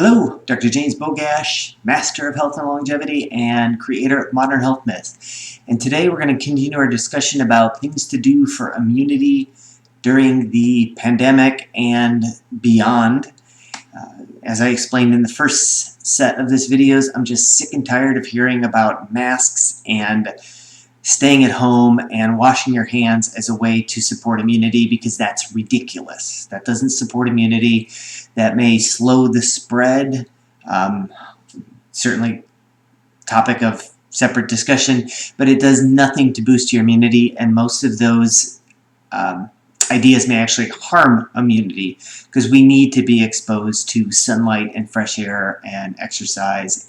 Hello, Dr. James Bogash, Master of Health and Longevity and creator of Modern Health Myth. And today we're going to continue our discussion about things to do for immunity during the pandemic and beyond. As I explained in the first set of this videos, I'm just sick and tired of hearing about masks and staying at home and washing your hands as a way to support immunity, because that's ridiculous. That doesn't support immunity. That may slow the spread. Certainly topic of separate discussion, but it does nothing to boost your immunity, and most of those ideas may actually harm immunity, because we need to be exposed to sunlight and fresh air and exercise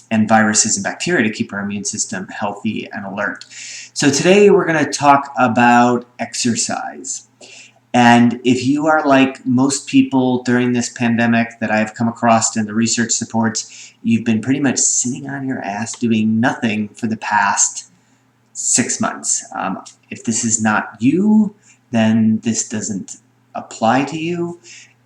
and viruses and bacteria to keep our immune system healthy and alert. So today we're going to talk about exercise. And if you are like most people during this pandemic that I've come across and the research supports, you've been pretty much sitting on your ass doing nothing for the past 6 months. If this is not you, then this doesn't apply to you.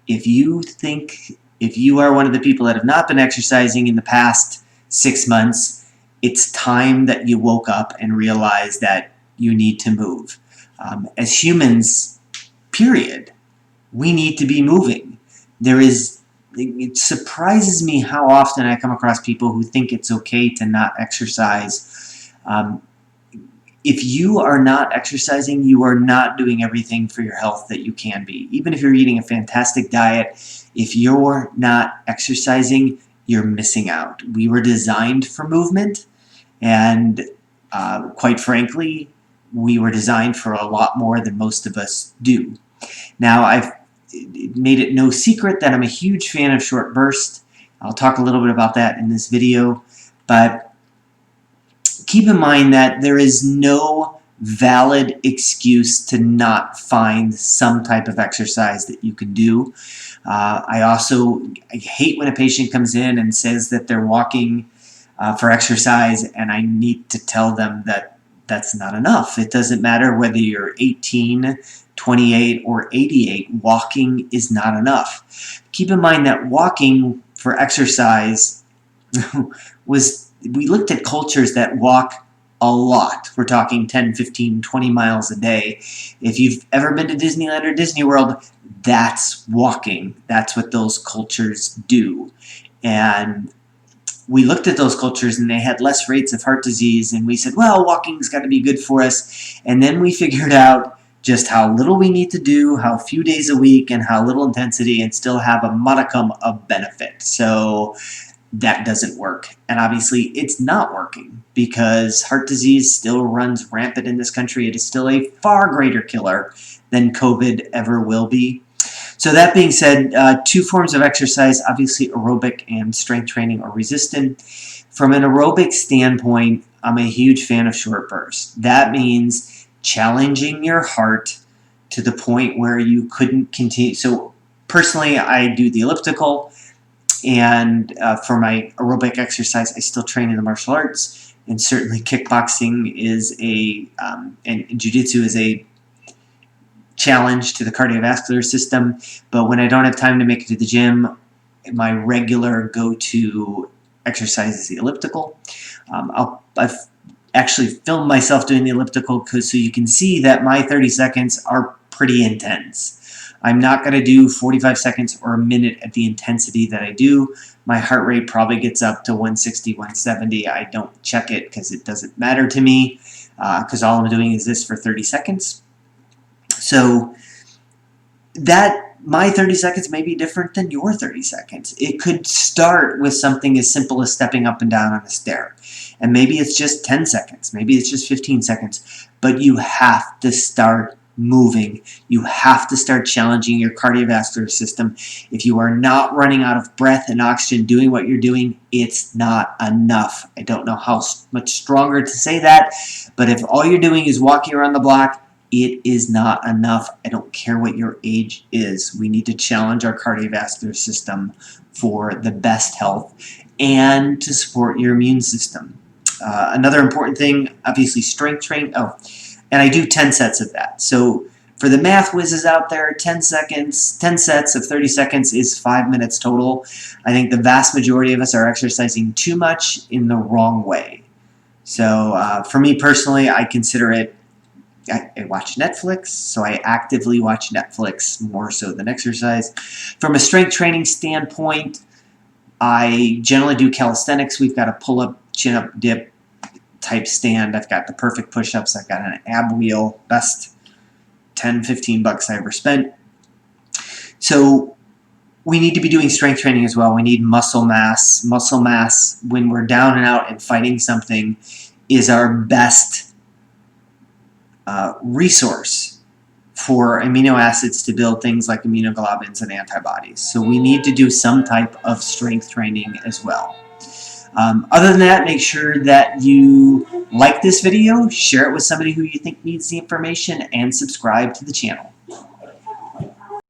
If you are one of the people that have not been exercising in the past 6 months, it's time that you woke up and realized that you need to move. As humans, period, we need to be moving. It surprises me how often I come across people who think it's okay to not exercise. If you are not exercising, you are not doing everything for your health that you can be. Even if you're eating a fantastic diet, if you're not exercising, you're missing out. We were designed for movement, and quite frankly, we were designed for a lot more than most of us do. Now, I've made it no secret that I'm a huge fan of short bursts. I'll talk a little bit about that in this video, but keep in mind that there is no valid excuse to not find some type of exercise that you can do. I hate when a patient comes in and says that they're walking for exercise, and I need to tell them that that's not enough. It doesn't matter whether you're 18, 28, or 88. Walking is not enough. Keep in mind that walking for exercise we looked at cultures that walk a lot. We're talking 10, 15, 20 miles a day. If you've ever been to Disneyland or Disney World, that's walking. That's what those cultures do. And we looked at those cultures and they had less rates of heart disease, and we said, well, walking's got to be good for us. And then we figured out just how little we need to do, how few days a week, and how little intensity, and still have a modicum of benefit. So that doesn't work. And obviously it's not working, because heart disease still runs rampant in this country. It is still a far greater killer than COVID ever will be. So that being said, two forms of exercise, obviously aerobic and strength training or resistant. From an aerobic standpoint, I'm a huge fan of short bursts. That means challenging your heart to the point where you couldn't continue. So personally, I do the elliptical, and for my aerobic exercise, I still train in the martial arts, and certainly kickboxing is and jiu-jitsu is a challenge to the cardiovascular system. But when I don't have time to make it to the gym, my regular go-to exercise is the elliptical. I've actually filmed myself doing the elliptical so you can see that my 30 seconds are pretty intense. I'm not going to do 45 seconds or a minute at the intensity that I do. My heart rate probably gets up to 160, 170. I don't check it because it doesn't matter to me, because all I'm doing is this for 30 seconds. So my 30 seconds may be different than your 30 seconds. It could start with something as simple as stepping up and down on a stair. And maybe it's just 10 seconds. Maybe it's just 15 seconds. But you have to start moving. You have to start challenging your cardiovascular system. If you are not running out of breath and oxygen doing what you're doing, it's not enough. I don't know how much stronger to say that, but if all you're doing is walking around the block, it is not enough. I don't care what your age is. We need to challenge our cardiovascular system for the best health and to support your immune system. Another important thing, obviously strength training. And I do 10 sets of that. So For the math whizzes out there, 10 seconds, 10 sets of 30 seconds is 5 minutes total. I think the vast majority of us are exercising too much in the wrong way. So for me personally, I consider it, I watch Netflix, so I actively watch Netflix more so than exercise. From a strength training standpoint, I generally do calisthenics. We've got a pull-up, chin-up, dip type stand. I've got the perfect push-ups. I've got an ab wheel, best 10, 15 bucks I ever spent. So we need to be doing strength training as well. We need muscle mass. Muscle mass, when we're down and out and fighting something, is our best resource for amino acids to build things like immunoglobulins and antibodies. So we need to do some type of strength training as well. Other than that, make sure that you like this video, share it with somebody who you think needs the information, and subscribe to the channel.